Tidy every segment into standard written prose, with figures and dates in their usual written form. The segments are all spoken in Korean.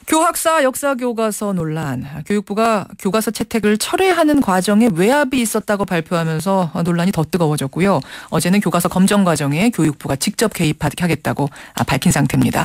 교학사 역사교과서 논란. 교육부가 교과서 채택을 철회하는 과정에 외압이 있었다고 발표하면서 논란이 더 뜨거워졌고요. 어제는 교과서 검정 과정에 교육부가 직접 개입하겠다고 밝힌 상태입니다.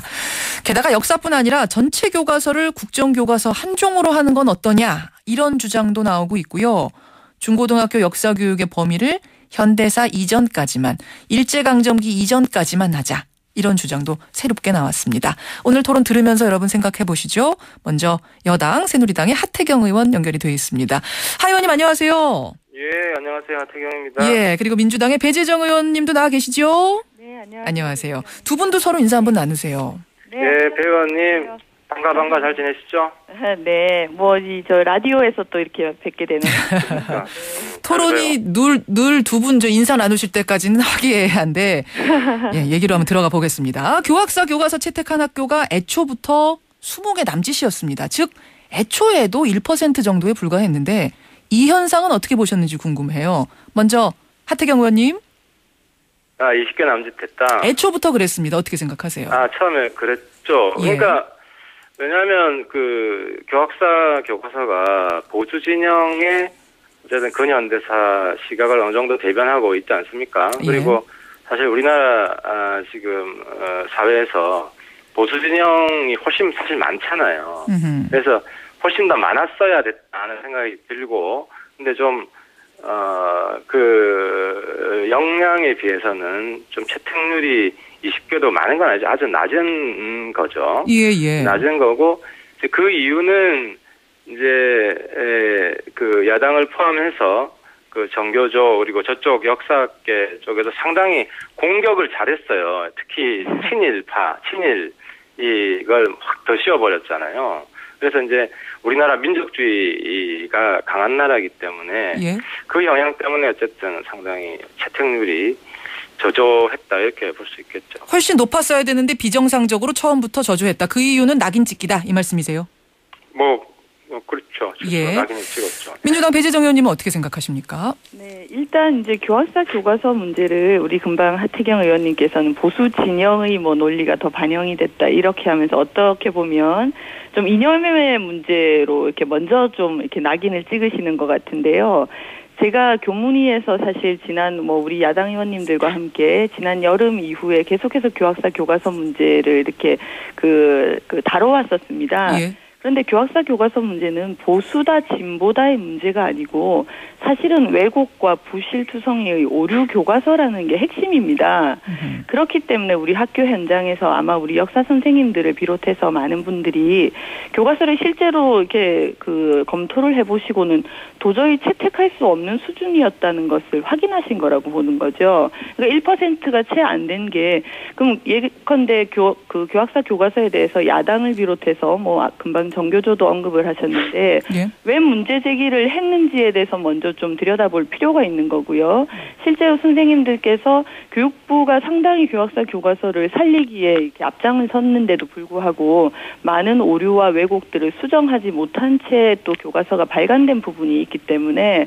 게다가 역사뿐 아니라 전체 교과서를 국정교과서 한 종으로 하는 건 어떠냐, 이런 주장도 나오고 있고요. 중고등학교 역사교육의 범위를 현대사 이전까지만, 일제강점기 이전까지만 하자, 이런 주장도 새롭게 나왔습니다. 오늘 토론 들으면서 여러분 생각해 보시죠. 먼저 여당 새누리당의 하태경 의원 연결이 되어 있습니다. 하 의원님 안녕하세요. 예, 안녕하세요. 하태경입니다. 예, 그리고 민주당의 배재정 의원님도 나와 계시죠? 네, 안녕하세요. 안녕하세요. 두 분도 서로 인사 한번 나누세요. 네, 배 의원님 반가 잘 지내시죠? 네, 저 라디오에서 또 이렇게 뵙게 되는. 토론이 늘 두 분 인사 나누실 때까지는 화기애애한데 예, 얘기로 한번 들어가 보겠습니다. 교학사 교과서 채택한 학교가 애초부터 20개 남짓이었습니다. 즉 애초에도 1% 정도에 불과했는데 이 현상은 어떻게 보셨는지 궁금해요. 먼저 하태경 의원님. 20개 남짓했다. 애초부터 그랬습니다. 어떻게 생각하세요? 처음에 그랬죠. 예. 그러니까 왜냐하면 그 교학사 교과서가 보수 진영의 어쨌든 근현대사 시각을 어느 정도 대변하고 있지 않습니까? 예. 그리고 사실 우리나라 지금 사회에서 보수 진영이 훨씬 사실 많잖아요. 그래서 훨씬 더 많았어야 됐다는 생각이 들고, 근데 좀 그 역량에 비해서는 좀 채택률이 20개도 많은 건 아니죠. 아주 낮은 거죠. 예. 낮은 거고, 그 이유는 이제 그 야당을 포함해서 그 정교조 그리고 저쪽 역사계 쪽에서 상당히 공격을 잘했어요. 특히 친일 이걸 확 더 씌워버렸잖아요. 그래서 이제 우리나라 민족주의가 강한 나라이기 때문에 예. 그 영향 때문에 어쨌든 상당히 채택률이 저조했다, 이렇게 볼 수 있겠죠. 훨씬 높았어야 되는데 비정상적으로 처음부터 저조했다. 그 이유는 낙인 찍기다, 이 말씀이세요? 그렇죠. 예. 낙인을 찍었죠. 민주당 배재정 의원님은 어떻게 생각하십니까? 네, 일단 이제 교학사 교과서 문제를 우리 금방 하태경 의원님께서는 보수 진영의 논리가 더 반영이 됐다, 이렇게 하면서 어떻게 보면 좀 이념의 문제로 이렇게 먼저 좀 이렇게 낙인을 찍으시는 것 같은데요. 제가 교문위에서 사실 지난 우리 야당 의원님들과 함께 지난 여름 이후에 계속해서 교학사 교과서 문제를 이렇게 다뤄왔었습니다. 예. 그런데 교학사 교과서 문제는 보수다 진보다의 문제가 아니고 사실은 왜곡과 부실투성이의 오류 교과서라는 게 핵심입니다. 그렇기 때문에 우리 학교 현장에서 아마 우리 역사 선생님들을 비롯해서 많은 분들이 교과서를 실제로 이렇게 검토를 해보시고는 도저히 채택할 수 없는 수준이었다는 것을 확인하신 거라고 보는 거죠. 그러니까 1%가 채 안 된 게, 그럼 예컨대 교학사 교과서에 대해서 야당을 비롯해서 금방 정교조도 언급을 하셨는데 예. 왜 문제 제기를 했는지에 대해서 먼저 좀 들여다볼 필요가 있는 거고요. 실제로 선생님들께서 교육부가 상당히 교학사 교과서를 살리기에 이렇게 앞장을 섰는데도 불구하고 많은 오류와 왜곡들을 수정하지 못한 채 또 교과서가 발간된 부분이 있기 때문에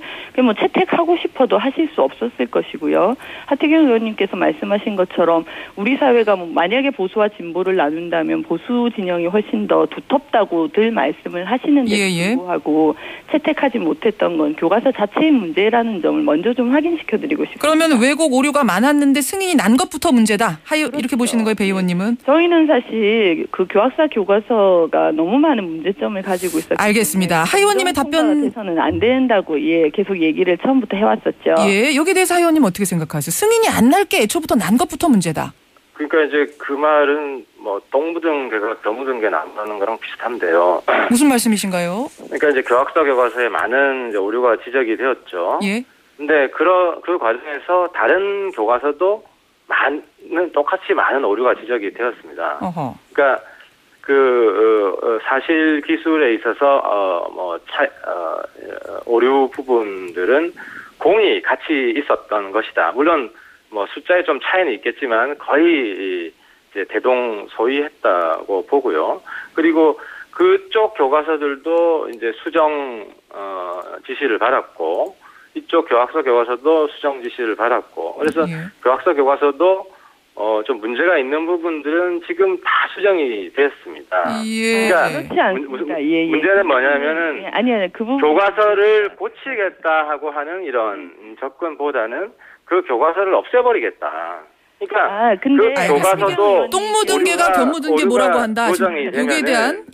채택하고 싶어도 하실 수 없었을 것이고요. 하태경 의원님께서 말씀하신 것처럼 우리 사회가 만약에 보수와 진보를 나눈다면 보수 진영이 훨씬 더 두텁다고 늘 말씀을 하시는데도 불구하고 채택하지 못했던 건 교과서 자체의 문제라는 점을 먼저 좀 확인시켜드리고 싶습니다. 그러면 왜곡 오류가 많았는데 승인이 난 것부터 문제다, 그렇죠. 이렇게 보시는 거예요, 배 의원님은? 저희는 사실 교학사 교과서가 너무 많은 문제점을 가지고 있었기 때문에 알겠습니다. 하 의원님의 답변에서는 안 된다고 계속 얘기를 처음부터 해왔었죠. 예, 여기에 대해서 하 의원님 어떻게 생각하세요? 승인이 안 날 게 애초부터 난 것부터 문제다. 그러니까 이제 그 말은 똥 묻은 개가 더 묻은 개 나무라는 거랑 비슷한데요. 무슨 말씀이신가요? 그러니까 이제 교학사 교과서에 많은 이제 오류가 지적이 되었죠. 예. 근데 그 과정에서 다른 교과서도 똑같이 많은 오류가 지적이 되었습니다. 어허. 그러니까 사실 기술에 있어서 오류 부분들은 공이 같이 있었던 것이다. 물론 숫자에 좀 차이는 있겠지만 거의 이제 대동소이했다고 보고요. 그리고 그쪽 교과서들도 이제 수정 지시를 받았고, 이쪽 교학서 교과서도 수정 지시를 받았고, 그래서 교학서 교과서도 좀 문제가 있는 부분들은 지금 다 수정이 됐습니다. 예. 그러니까 그렇지 않습니다. 예. 문제는 뭐냐면은 아니 그 부분 교과서를 고치겠다 하고 하는 이런 접근보다는 그 교과서를 없애버리겠다. 그러니까 근데 그 교과서도 똥 묻은 개가 변 묻은 게 뭐라고 한다. 여기에 대한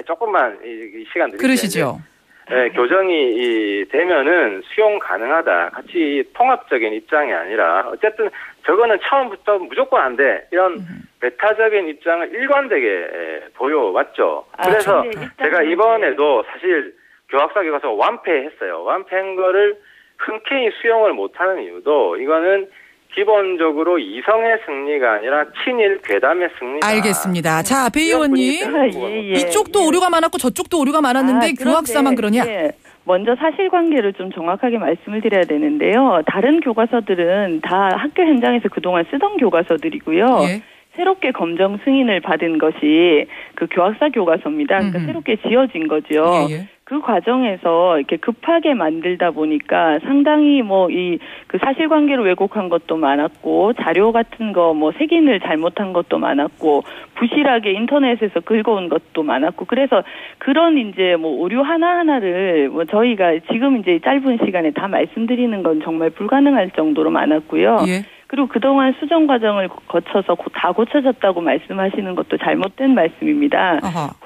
조금만 이 시간 드릴게요. 그러시죠. 네, 교정이 되면은 수용 가능하다. 같이 통합적인 입장이 아니라 어쨌든 저거는 처음부터 무조건 안 돼. 이런 배타적인 입장을 일관되게 보여왔죠. 그래서 제가 이번에도 사실 교학사 교과서 완패했어요. 완패한 거를 흔쾌히 수용을 못하는 이유도 이거는 기본적으로 이성의 승리가 아니라 친일 괴담의 승리다. 알겠습니다. 자, 배 의원님. 이쪽도 오류가 많았고 저쪽도 오류가 많았는데 교학사만 그러냐? 먼저 사실관계를 좀 정확하게 말씀을 드려야 되는데요. 다른 교과서들은 다 학교 현장에서 그동안 쓰던 교과서들이고요. 새롭게 검정 승인을 받은 것이 그 교학사 교과서입니다. 그러니까 새롭게 지어진 거죠. 그 과정에서 이렇게 급하게 만들다 보니까 상당히 그 사실관계를 왜곡한 것도 많았고 자료 같은 거 색인을 잘못한 것도 많았고 부실하게 인터넷에서 긁어온 것도 많았고 그래서 그런 이제 오류 하나하나를 저희가 지금 이제 짧은 시간에 다 말씀드리는 건 정말 불가능할 정도로 많았고요. 그리고 그동안 수정 과정을 거쳐서 다 고쳐졌다고 말씀하시는 것도 잘못된 말씀입니다.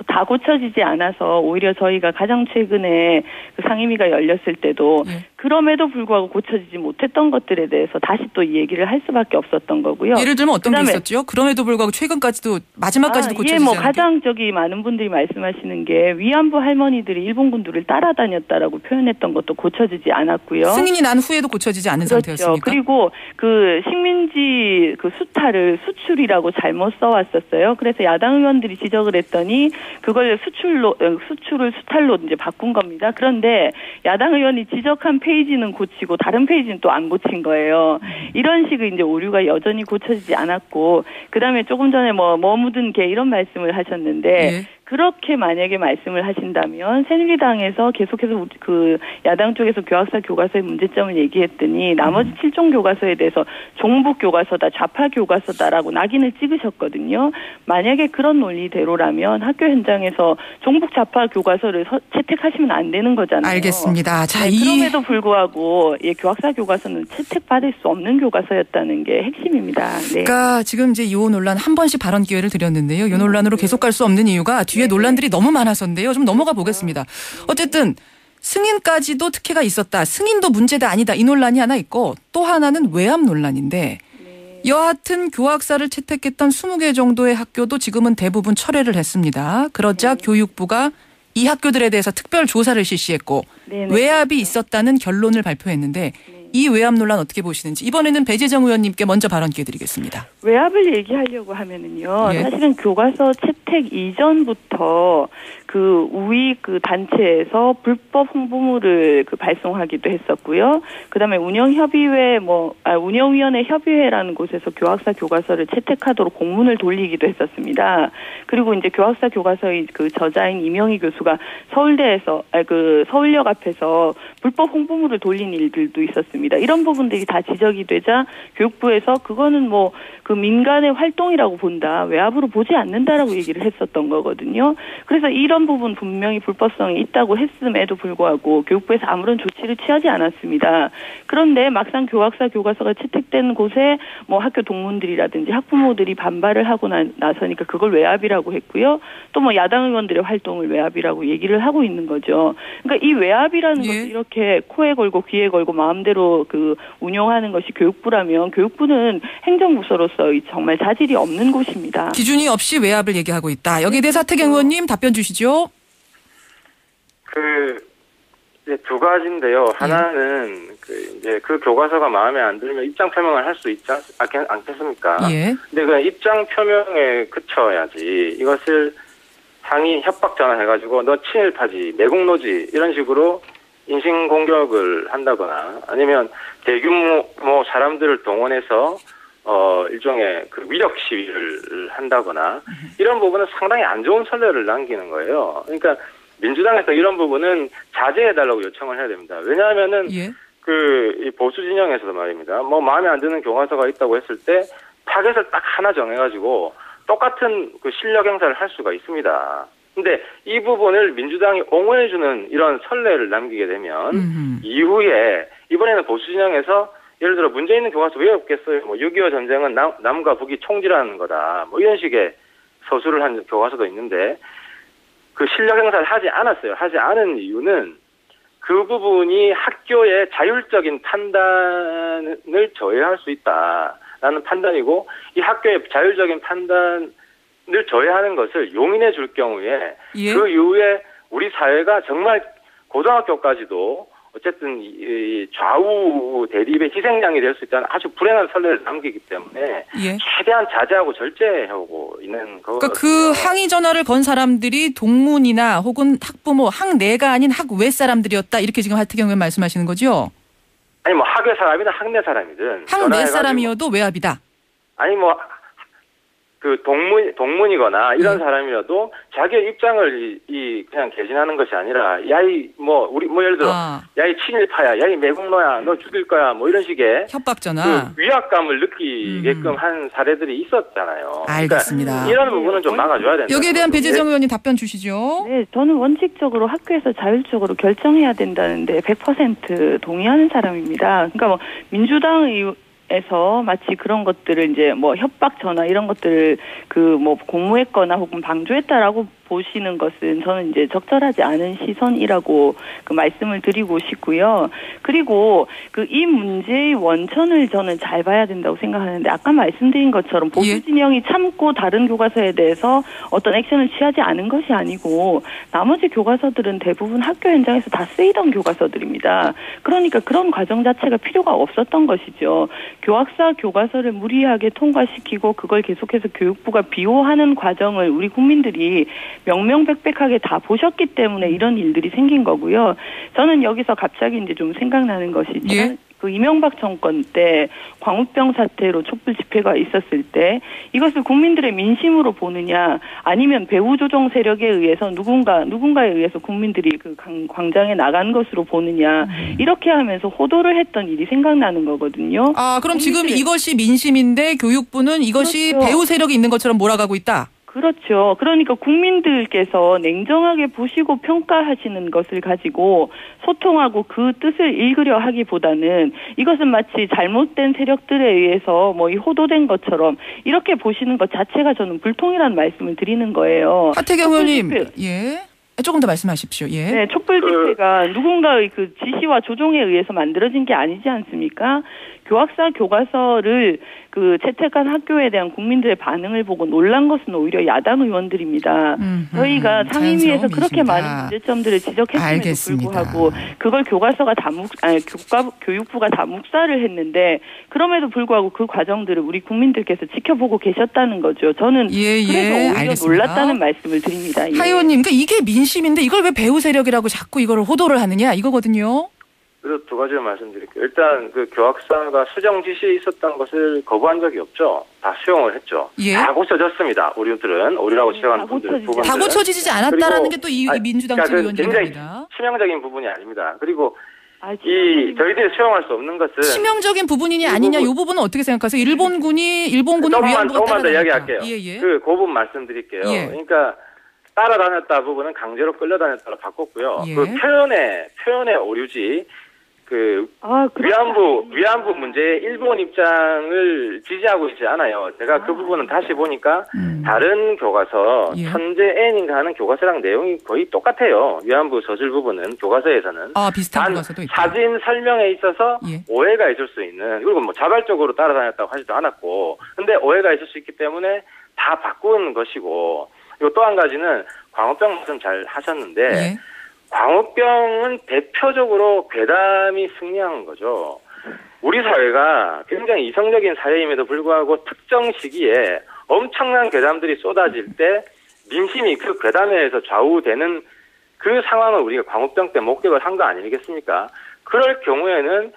다 고쳐지지 않아서 오히려 저희가 가장 최근에 그 상임위가 열렸을 때도 그럼에도 불구하고 고쳐지지 못했던 것들에 대해서 다시 또 이 얘기를 할 수밖에 없었던 거고요. 예를 들면 어떤 게 있었죠? 그럼에도 불구하고 최근까지도 마지막까지도 고쳐지지 않은 가장 많은 분들이 말씀하시는 게 위안부 할머니들이 일본 군들을 따라다녔다라고 표현했던 것도 고쳐지지 않았고요. 승인이 난 후에도 고쳐지지 않은 상태였습니까? 그리고 그 식민지 그 수탈을 수출이라고 잘못 써왔었어요. 그래서 야당 의원들이 지적을 했더니 그걸 수출을 수탈로 이제 바꾼 겁니다. 그런데 야당 의원이 지적한 페이지는 고치고 다른 페이지는 또 안 고친 거예요. 이런 식의 이제 오류가 여전히 고쳐지지 않았고, 그 다음에 조금 전에 뭐 묻은 개 이런 말씀을 하셨는데. 그렇게 만약에 말씀을 하신다면 새누리당에서 계속해서 그 야당 쪽에서 교학사 교과서의 문제점을 얘기했더니 나머지 7종 교과서에 대해서 종북 교과서다, 좌파 교과서다라고 낙인을 찍으셨거든요. 만약에 그런 논리대로라면 학교 현장에서 종북 좌파 교과서를 채택하시면 안 되는 거잖아요. 알겠습니다. 자, 그럼에도 불구하고 교학사 교과서는 채택받을 수 없는 교과서였다는 게 핵심입니다. 네. 그러니까 지금 이제 이 논란 한 번씩 발언 기회를 드렸는데요. 이 논란으로 계속 갈 수 없는 이유가 뒤에 논란들이 너무 많아서인데요. 좀 넘어가 보겠습니다. 어쨌든 승인까지도 특혜가 있었다. 승인도 문제다 아니다. 이 논란이 하나 있고 또 하나는 외압 논란인데 여하튼 교학사를 채택했던 20개 정도의 학교도 지금은 대부분 철회를 했습니다. 그러자 교육부가 이 학교들에 대해서 특별 조사를 실시했고 외압이 있었다는 결론을 발표했는데 이 외압 논란 어떻게 보시는지 이번에는 배재정 의원님께 먼저 발언 기회 드리겠습니다. 외압을 얘기하려고 하면은요. 사실은 교과서 채택 이전부터 그 우위 그 단체에서 불법 홍보물을 발송하기도 했었고요. 그다음에 운영위원회 협의회라는 곳에서 교학사 교과서를 채택하도록 공문을 돌리기도 했었습니다. 그리고 이제 교학사 교과서의 그 저자인 이명희 교수가 서울역 앞에서 불법 홍보물을 돌린 일들도 있었습니다. 이런 부분들이 다 지적이 되자 교육부에서 그거는 그 민간의 활동이라고 본다. 외압으로 보지 않는다라고 얘기를 했었던 거거든요. 그래서 이런 부분 분명히 불법성이 있다고 했음에도 불구하고 교육부에서 아무런 조치를 취하지 않았습니다. 그런데 막상 교학사 교과서가 채택된 곳에 학교 동문들이라든지 학부모들이 반발을 하고 나서니까 그걸 외압이라고 했고요. 또 야당 의원들의 활동을 외압이라고 얘기를 하고 있는 거죠. 그러니까 이 외압이라는 것을 이렇게 코에 걸고 귀에 걸고 마음대로 운영하는 것이 교육부라면 교육부는 행정부서로서 정말 자질이 없는 곳입니다. 기준이 없이 외압을 얘기하고 있다. 여기에 대해서 하태경 의원님 답변 주시죠. 이제 두 가지인데요. 하나는 그 교과서가 마음에 안 들면 입장 표명을 할 수 있지 않겠습니까? 근데 그 입장 표명에 그쳐야지 이것을 상위 협박 전화해가지고 너 친일파지, 내국노지 이런 식으로 인신공격을 한다거나 아니면 대규모 사람들을 동원해서 일종의 그 위력 시위를 한다거나 이런 부분은 상당히 안 좋은 선례를 남기는 거예요. 그러니까 민주당에서 이런 부분은 자제해달라고 요청을 해야 됩니다. 왜냐하면은 이 보수 진영에서도 말입니다. 마음에 안 드는 교과서가 있다고 했을 때 타겟을 딱 하나 정해가지고 똑같은 그 실력 행사를 할 수가 있습니다. 근데 이 부분을 민주당이 옹호해주는 이런 선례를 남기게 되면 이후에 이번에는 보수 진영에서 예를 들어 문제 있는 교과서 왜 없겠어요? 뭐 6.25 전쟁은 남과 북이 총질하는 거다. 뭐 이런 식의 서술을 한 교과서도 있는데 그 실력 행사를 하지 않았어요. 하지 않은 이유는 그 부분이 학교의 자율적인 판단을 저해할 수 있다라는 판단이고 이 학교의 자율적인 판단을 저해하는 것을 용인해 줄 경우에 예. 그 이후에 우리 사회가 정말 고등학교까지도 어쨌든 이 좌우 대립의 희생양이 될 수 있다는 아주 불행한 선례를 남기기 때문에 예. 최대한 자제하고 절제하고 있는 거. 그러니까 그 항의 전화를 건 사람들이 동문이나 혹은 학부모, 학내가 아닌 학외 사람들이었다 이렇게 지금 하태경 의원 말씀하시는 거죠? 아니 뭐 학외 사람이든 학내 사람이든 학내 사람이어도 외압이다. 아니 뭐 그 동문이거나 이런 사람이라도 자기의 입장을 그냥 개진하는 것이 아니라 야이 뭐 우리 뭐 예를 들어 야이 친일파야, 야이 매국노야, 너 죽일 거야, 뭐 이런 식의 협박 전화, 그 위압감을 느끼게끔 한 사례들이 있었잖아요. 알겠습니다. 그러니까 이런 부분은 좀 막아줘야 된다. 여기에 대한 배재정 의원님 답변 주시죠. 네, 저는 원칙적으로 학교에서 자율적으로 결정해야 된다는데 100% 동의하는 사람입니다. 그러니까 뭐 민주당 에서 마치 그런 것들을 이제 뭐 협박 전화 이런 것들을 그 뭐 공모했거나 혹은 방조했다라고 보시는 것은 저는 이제 적절하지 않은 시선이라고 그 말씀을 드리고 싶고요. 그리고 그 이 문제의 원천을 저는 잘 봐야 된다고 생각하는데 아까 말씀드린 것처럼 보수 진영이 참고 다른 교과서에 대해서 어떤 액션을 취하지 않은 것이 아니고 나머지 교과서들은 대부분 학교 현장에서 다 쓰이던 교과서들입니다. 그러니까 그런 과정 자체가 필요가 없었던 것이죠. 교학사 교과서를 무리하게 통과시키고 그걸 계속해서 교육부가 비호하는 과정을 우리 국민들이 명명백백하게 다 보셨기 때문에 이런 일들이 생긴 거고요. 저는 여기서 갑자기 이제 좀 생각나는 것이죠. 그 이명박 정권 때 광우병 사태로 촛불 집회가 있었을 때 이것을 국민들의 민심으로 보느냐 아니면 배후 조정 세력에 의해서 누군가에 의해서 국민들이 그 광장에 나간 것으로 보느냐 이렇게 하면서 호도를 했던 일이 생각나는 거거든요. 아, 그럼 지금 이것이 민심인데 교육부는 이것이 그렇죠. 배후 세력이 있는 것처럼 몰아가고 있다. 그렇죠. 그러니까 국민들께서 냉정하게 보시고 평가하시는 것을 가지고 소통하고 그 뜻을 읽으려 하기보다는 이것은 마치 잘못된 세력들에 의해서 뭐 이 호도된 것처럼 이렇게 보시는 것 자체가 저는 불통이라는 말씀을 드리는 거예요. 하태경 의원님, 예. 조금 더 말씀하십시오. 예. 네, 촛불 집회가 누군가의 그 지시와 조종에 의해서 만들어진 게 아니지 않습니까? 교학사 교과서를 그 채택한 학교에 대한 국민들의 반응을 보고 놀란 것은 오히려 야당 의원들입니다. 저희가 상임위에서 그렇게 많은 문제점들을 지적했음에도 불구하고 그걸 교과서가 교육부가 다 묵살을 했는데 그럼에도 불구하고 그 과정들을 우리 국민들께서 지켜보고 계셨다는 거죠. 저는 그래서 오히려 알겠습니다. 놀랐다는 말씀을 드립니다. 하 의원님, 그러니까 이게 민심인데 이걸 왜 배후 세력이라고 자꾸 이걸 호도를 하느냐 이거거든요. 그래서 두 가지를 말씀드릴게요. 일단 그 교학사가 수정 지시에 있었던 것을 거부한 적이 없죠. 다 수용을 했죠. 다 고쳐졌습니다. 우리라고 지적하는 부분들은. 다 고쳐지지 않았다라는 게 또 이 민주당 측 의원들입니다. 굉장히 치명적인 부분이 아닙니다. 그리고 저희들이 수용할 수 없는 것은 치명적인 부분이냐 아니냐 이 부분은 어떻게 생각하세요? 일본군이 위안부가 조금만 더 이야기할게요. 예. 그 부분 말씀드릴게요. 그러니까 따라다녔다 부분은 강제로 끌려다녔다로 바꿨고요. 그 표현의 오류지. 위안부 문제의 일본 입장을 지지하고 있지 않아요. 제가 그 부분은 다시 보니까 다른 교과서 천재 N인가 하는 교과서랑 내용이 거의 똑같아요. 위안부 서술 부분은 교과서에서는 비슷한 교과서도 있고 사진 설명에 있어서 오해가 있을 수 있는 그리고 뭐 자발적으로 따라다녔다고 하지도 않았고 근데 오해가 있을 수 있기 때문에 다 바꾼 것이고 그리고 또 한 가지는 광우병 말씀 잘 하셨는데 광우병은 대표적으로 괴담이 승리한 거죠. 우리 사회가 굉장히 이성적인 사회임에도 불구하고 특정 시기에 엄청난 괴담들이 쏟아질 때 민심이 그 괴담에 의해서 좌우되는 그 상황을 우리가 광우병 때 목격을 한 거 아니겠습니까? 그럴 경우에는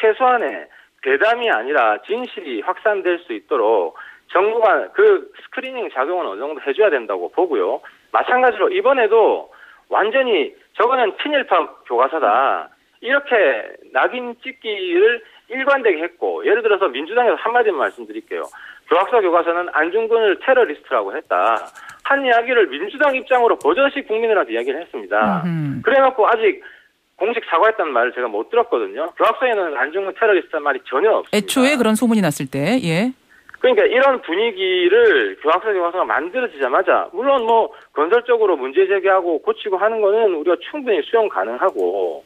최소한의 괴담이 아니라 진실이 확산될 수 있도록 정부가 그 스크리닝 작용은 어느 정도 해줘야 된다고 보고요. 마찬가지로 이번에도 완전히 저거는 친일파 교과서다. 이렇게 낙인 찍기를 일관되게 했고 예를 들어서 민주당에서 한마디만 말씀드릴게요. 교학사 교과서는 안중근을 테러리스트라고 했다. 한 이야기를 민주당 입장으로 버젓이 국민들한테 이야기를 했습니다. 그래놓고 아직 공식 사과했다는 말을 제가 못 들었거든요. 교학서에는 안중근 테러리스트란 말이 전혀 없습니다. 애초에 그런 소문이 났을 때, 예. 그러니까 이런 분위기를 교학서 교과서가 만들어지자마자 물론 뭐 건설적으로 문제 제기하고 고치고 하는 거는 우리가 충분히 수용 가능하고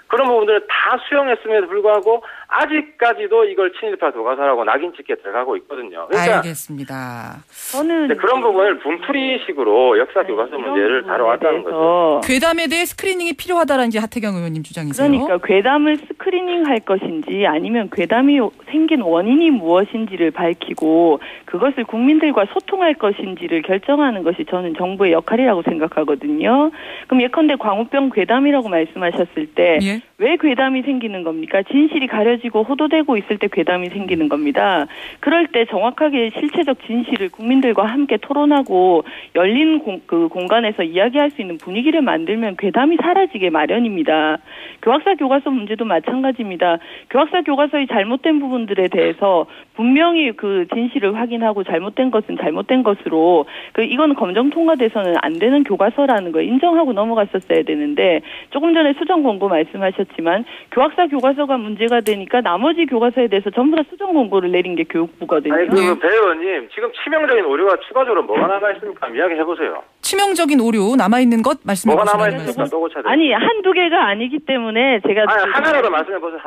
그런 부분들을 다 수용했음에도 불구하고 아직까지도 이걸 친일파 교과서라고 낙인 찍게 들어가고 있거든요. 그러니까 알겠습니다. 저는 그런 부분을 분풀이식으로 역사 교과서 문제를 다뤄왔다는 거죠. 괴담에 대해 스크리닝이 필요하다라는 게 하태경 의원님 주장이세요. 그러니까 괴담을 스크리닝할 것인지 아니면 괴담이 생긴 원인이 무엇인지를 밝히고 그것을 국민들과 소통할 것인지를 결정하는 것이 저는 정부의 역할이라고 생각하거든요. 그럼 예컨대 광우병 괴담이라고 말씀하셨을 때 예. 왜 괴담이 생기는 겁니까? 진실이 가려지고 호도되고 있을 때 괴담이 생기는 겁니다. 그럴 때 정확하게 실체적 진실을 국민들과 함께 토론하고 열린 공간에서 이야기할 수 있는 분위기를 만들면 괴담이 사라지게 마련입니다. 교학사 교과서 문제도 마찬가지입니다. 교학사 교과서의 잘못된 부분들에 대해서 분명히 그 진실을 확인하고 잘못된 것은 잘못된 것으로 이건 검정 통과돼서는 안 되는 교과서라는 걸 인정하고 넘어갔었어야 되는데 조금 전에 수정 공고 말씀하셨지만 교학사 교과서가 문제가 되니까 나머지 교과서에 대해서 전부 다 수정 공고를 내린 게 교육부거든요. 아니 배 의원님 지금 치명적인 오류가 추가적으로 뭐가 남아 있습니까? 이야기해 보세요. 치명적인 오류 남아 있는 것 말씀해 보세요. 뭐가 남아 있습니까? 또 고쳐야 돼요. 아니 한두 개가 아니기 때문에 제가 하나라도 말씀해 보세요.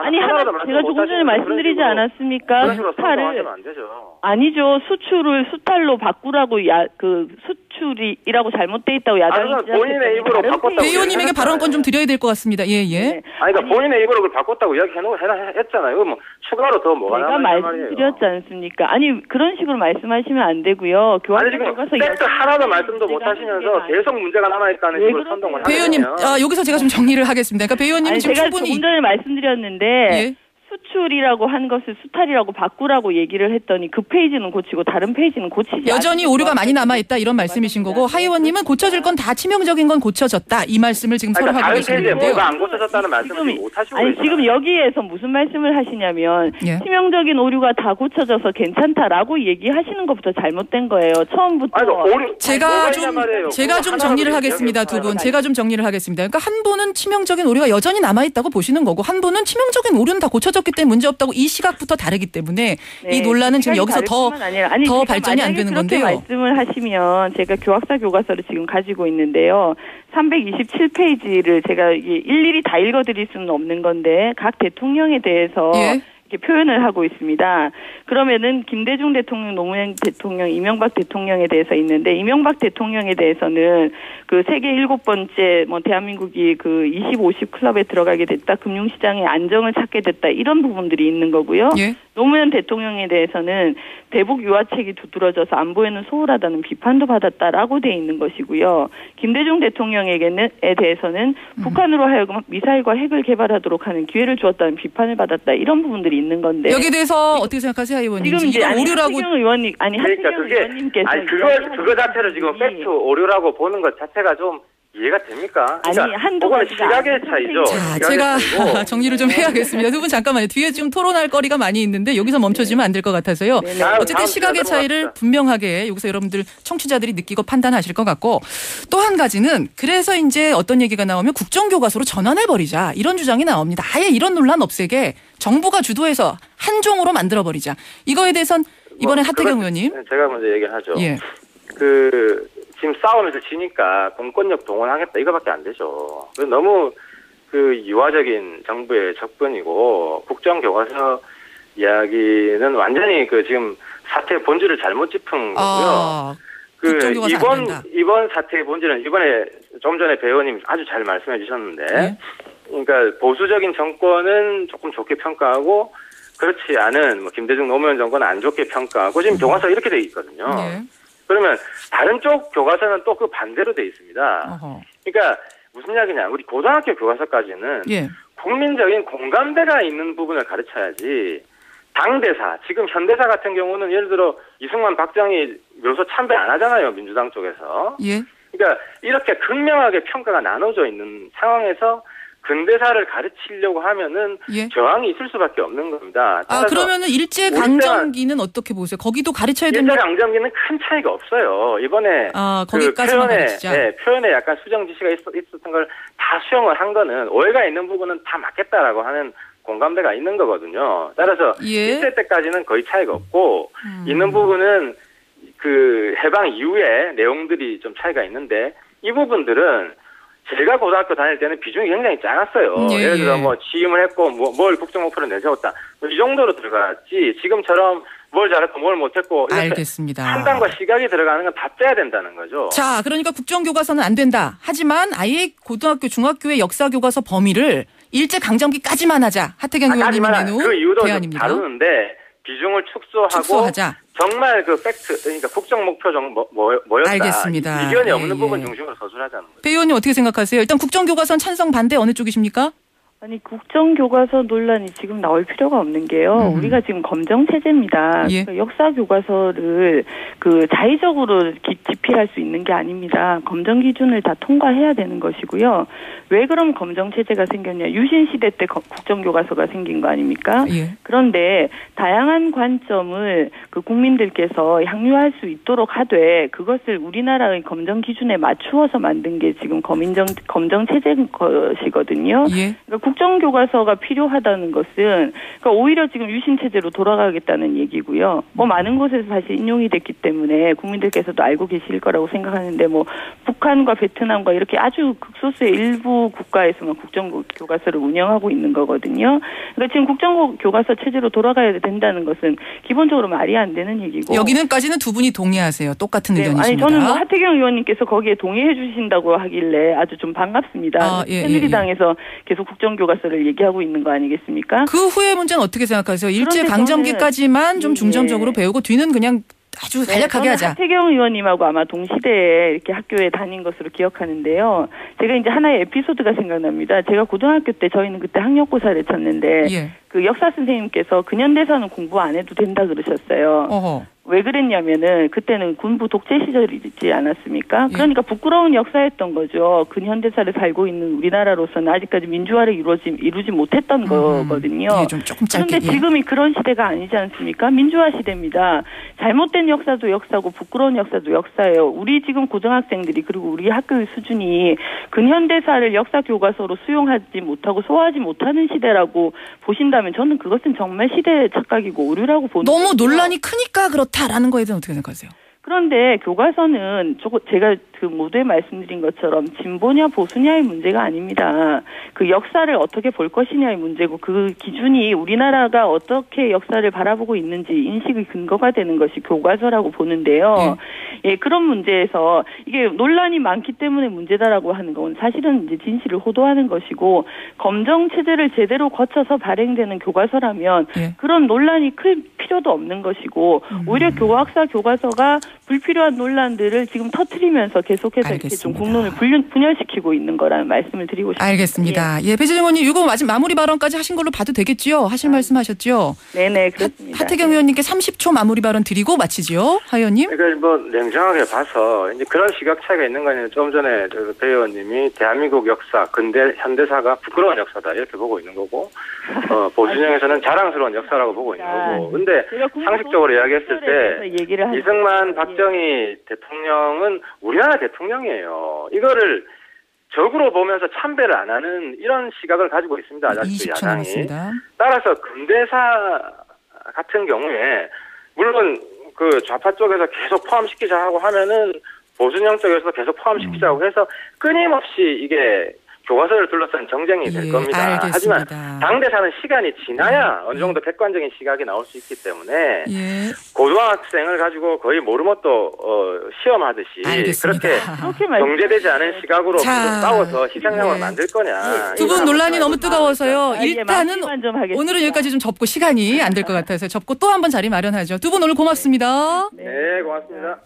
제가 조금 전에 말씀드리지 않았습니까? 그런 식으로 선동하시면 안 되죠. 아니죠. 수출을 수탈로 바꾸라고 수출이라고 잘못돼 있다고 야당이 본인의 입으로 바꿨다고. 배 의원님에게 발언권 좀 드려야 될 것 같습니다. 예. 네. 그러니까 본인의 입으로 그걸 바꿨다고 이야기했잖아요. 뭐 추가로 더 뭐가 내가 남아 있는 말이에요. 말씀드렸지 않습니까? 아니 그런 식으로 말씀하시면 안 되고요. 아니 지금 팩트 하나도 말씀도 못 하시면서 계속 문제가 남아 있다는 식으로 선동을 하시면. 배 의원님 여기서 제가 좀 정리를 하겠습니다. 그러니까 배 의원님은 지금 제가 충분히 조금 전에 말씀드렸는데 예. 수출이라고 한 것을 수탈이라고 바꾸라고 얘기를 했더니 그 페이지는 고치고 다른 페이지는 고치지 여전히 오류가 많이 남아있다 이런 말씀이신 거고 하 의원님은 고쳐질 건 다 치명적인 건 고쳐졌다 이 말씀을 지금 서로 하고 계시는데요. 다른 페이지에 뭐가 안 고쳐졌다는 말씀을 못 하시고 아니 계시잖아요. 지금 여기에서 무슨 말씀을 하시냐면 예. 치명적인 오류가 다 고쳐져서 괜찮다라고 얘기하시는 것부터 잘못된 거예요. 처음부터. 제가 좀 정리를 하겠습니다. 두 분. 제가 좀 정리를 하겠습니다. 그러니까 한 분은 치명적인 오류가 여전히 남아있다고 보시는 거고 한 분은 치명적인 오류는 다 고쳐졌기 때문에 문제 없다고 이 시각부터 다르기 때문에 네, 이 논란은 지금 여기서 더 발전이 안 되는 건데요. 말씀을 하시면 제가 교학사 교과서를 지금 가지고 있는데요. 327페이지를 제가 일일이 다 읽어드릴 수는 없는 건데 각 대통령에 대해서 예. 이렇게 표현을 하고 있습니다. 그러면은 김대중 대통령, 노무현 대통령, 이명박 대통령에 대해서 있는데 이명박 대통령에 대해서는 그 세계 7번째 뭐 대한민국이 그 20-50 클럽에 들어가게 됐다. 금융시장의 안정을 찾게 됐다. 이런 부분들이 있는 거고요. 예. 노무현 대통령에 대해서는 대북 유화책이 두드러져서 안보에는 소홀하다는 비판도 받았다라고 돼 있는 것이고요. 김대중 대통령에 대해서는 북한으로 하여금 미사일과 핵을 개발하도록 하는 기회를 주었다는 비판을 받았다. 이런 부분들이 있는 건데 여기에 대해서 어떻게 생각하세요, 하 의원님? 지금 이제 오류라고 하태경 의원님 그러니까 의원님께서 그거 자체를 지금 팩트 오류라고 보는 것 자체가 좀 이해가 됩니까? 아니 한두 그건 가지가 시각의 차이죠. 자, 제가 정리를 좀 해야겠습니다. 두 분 잠깐만요. 뒤에 지금 토론할 거리가 많이 있는데 여기서 멈춰지면 안 될 것 같아서요. 네네. 어쨌든 시각의 차이를 분명하게 여기서 여러분들 청취자들이 느끼고 판단하실 것 같고 또 한 가지는 그래서 이제 어떤 얘기가 나오면 국정교과서로 전환해버리자 이런 주장이 나옵니다. 아예 이런 논란 없애게 정부가 주도해서 한 종으로 만들어버리자. 이거에 대해선 이번에 하태경 의원님. 제가 먼저 얘기를 하죠. 예. 지금 싸우면서 지니까 공권력 동원하겠다 이거밖에 안 되죠. 너무 유화적인 정부의 접근이고 국정교과서 이야기는 완전히 지금 사태의 본질을 잘못 짚은 거고요. 이번 사태의 본질은 이번에 좀 전에 배 의원님 아주 잘 말씀해 주셨는데, 네. 그러니까 보수적인 정권은 조금 좋게 평가하고 그렇지 않은 김대중 노무현 정권은 안 좋게 평가하고 지금 교과서 이렇게 돼 있거든요. 네. 그러면 다른 쪽 교과서는 또 그 반대로 돼 있습니다. 어허. 그러니까 무슨 이야기냐? 우리 고등학교 교과서까지는 예. 국민적인 공감대가 있는 부분을 가르쳐야지. 당대사, 지금 현대사 같은 경우는 예를 들어 이승만, 박정희 묘소 참배 안 하잖아요, 민주당 쪽에서. 예. 그러니까 이렇게 극명하게 평가가 나눠져 있는 상황에서 근대사를 가르치려고 하면은 예. 저항이 있을 수밖에 없는 겁니다. 그러면은 일제 강점기는 어떻게 보세요? 거기도 가르쳐야 되는? 일제 강점기는 큰 차이가 없어요. 이번에 거기까지만 가르치자. 표현에 약간 수정 지시가 있었던 걸 다 수용을 한 거는 오해가 있는 부분은 다 맞겠다라고 하는 공감대가 있는 거거든요. 따라서 일제 때까지는 거의 차이가 없고 있는 부분은 그 해방 이후에 내용들이 좀 차이가 있는데 이 부분들은 제가 고등학교 다닐 때는 비중이 굉장히 작았어요. 예를 들어 뭐 취임을 했고 뭘 국정 목표로 내세웠다. 이 정도로 들어갔지 지금처럼 뭘 잘했고 뭘 못했고 알겠습니다. 판단과 시각이 들어가는 건 다 빼야 된다는 거죠. 자, 그러니까 국정교과서는 안 된다. 하지만 아예 고등학교, 중학교의 역사교과서 범위를 일제 강점기까지만 하자. 하태경 의원님이 내놓은 그 이유도 대안입니다. 다루는데 비중을 축소하자. 정말 그 팩트, 그러니까 국정 목표 뭐였다. 알겠습니다. 이견이 없는 부분 중심으로 서술하자는 거죠. 배 의원님 어떻게 생각하세요? 일단 국정교과서는 찬성 반대 어느 쪽이십니까? 아니 국정교과서 논란이 지금 나올 필요가 없는 게요. 우리가 지금 검정체제입니다. 그러니까 역사교과서를 그 자의적으로 집필할 수 있는 게 아닙니다. 검정기준을 다 통과해야 되는 것이고요. 왜 그럼 검정체제가 생겼냐. 유신시대 때 국정교과서가 생긴 거 아닙니까? 그런데 다양한 관점을 그 국민들께서 향유할 수 있도록 하되 그것을 우리나라의 검정기준에 맞추어서 만든 게 지금 검정체제인 것이거든요. 그러니까 국정교과서가 필요하다는 것은 그러니까 오히려 지금 유신체제로 돌아가겠다는 얘기고요. 뭐 많은 곳에서 사실 인용이 됐기 때문에 국민들께서도 알고 계실 거라고 생각하는데 뭐 북한과 베트남과 이렇게 아주 극소수의 일부 국가에서만 국정교과서를 운영하고 있는 거거든요. 그러니까 지금 국정교과서 체제로 돌아가야 된다는 것은 기본적으로 말이 안 되는 얘기고. 여기는까지는 두 분이 동의하세요. 똑같은 의견이십니다. 아니 저는 뭐 하태경 의원님께서 거기에 동의해 주신다고 하길래 아주 좀 반갑습니다. 새누리당에서 계속 국정교과서를 얘기하고 있는 거 아니겠습니까? 그 후의 문제는 어떻게 생각하세요? 일제 강점기까지만 좀 중점적으로 배우고 뒤는 그냥 아주 간략하게 하자. 하태경 의원님하고 아마 동시대에 이렇게 학교에 다닌 것으로 기억하는데요. 제가 이제 하나의 에피소드가 생각납니다. 제가 고등학교 때 저희는 그때 학력고사를 쳤는데 그 역사 선생님께서 근현대사는 공부 안 해도 된다 그러셨어요. 왜 그랬냐면은 그때는 군부 독재 시절이지 않았습니까? 그러니까 부끄러운 역사였던 거죠. 근현대사를 살고 있는 우리나라로서는 아직까지 민주화를 이루지 못했던 거거든요. 조금 짧게, 그런데 지금이 그런 시대가 아니지 않습니까? 민주화 시대입니다. 잘못된 역사도 역사고 부끄러운 역사도 역사예요. 우리 지금 고등학생들이 그리고 우리 학교의 수준이 근현대사를 역사 교과서로 수용하지 못하고 소화하지 못하는 시대라고 보신다면 저는 그것은 정말 시대의 착각이고 오류라고 보는 거예요. 너무 논란이 크니까 그렇다라는 거에 대해서 어떻게 생각하세요? 그런데 교과서는 제가 그 모두에 말씀드린 것처럼 진보냐 보수냐의 문제가 아닙니다. 그 역사를 어떻게 볼 것이냐의 문제고 그 기준이 우리나라가 어떻게 역사를 바라보고 있는지 인식의 근거가 되는 것이 교과서라고 보는데요. 그런 문제에서 이게 논란이 많기 때문에 문제다라고 하는 건 사실은 이제 진실을 호도하는 것이고 검정 체제를 제대로 거쳐서 발행되는 교과서라면 그런 논란이 클 필요도 없는 것이고 오히려 역사 교과서가 불필요한 논란들을 지금 터뜨리면서 계속해서 이렇게 좀 국론을 분열시키고 있는 거라는 말씀을 드리고 싶습니다. 알겠습니다. 배재정 의원님 이거 마무리 발언까지 하신 걸로 봐도 되겠죠? 하실 말씀 하셨죠? 네네 그렇습니다. 하태경 의원님께 30초 마무리 발언 드리고 마치지요? 하 의원님? 그러니까 뭐 냉정하게 봐서 이제 그런 시각 차이가 있는 거 아니에요. 좀 전에 배 의원님이 대한민국 역사, 근대 현대사가 부끄러운 역사다 이렇게 보고 있는 거고 보수진영에서는 자랑스러운 역사라고 보고 있는 거고. 근데 상식적으로 이야기했을 때 이승만, 박정희 대통령은 우리나라 대통령이에요. 이거를 적으로 보면서 참배를 안 하는 이런 시각을 가지고 있습니다. 아직도 야당이. 따라서 근대사 같은 경우에 물론 그 좌파 쪽에서 계속 포함시키자 하고 하면은 보수진영 쪽에서 계속 포함시키자고 해서 끊임없이 이게 교과서를 둘러싼 정쟁이 될 겁니다. 알겠습니다. 하지만 당대사는 시간이 지나야 어느 정도 객관적인 시각이 나올 수 있기 때문에 고등학생을 가지고 거의 모르모또 시험하듯이 그렇게 정제되지 않은 시각으로 싸워서 희생양을 만들 거냐. 두 분 논란이 너무 뜨거워서요. 일단은 오늘은 여기까지 좀 접고 시간이 안 될 것 같아서 접고 또 한 번 자리 마련하죠. 두 분 오늘 고맙습니다. 네, 고맙습니다.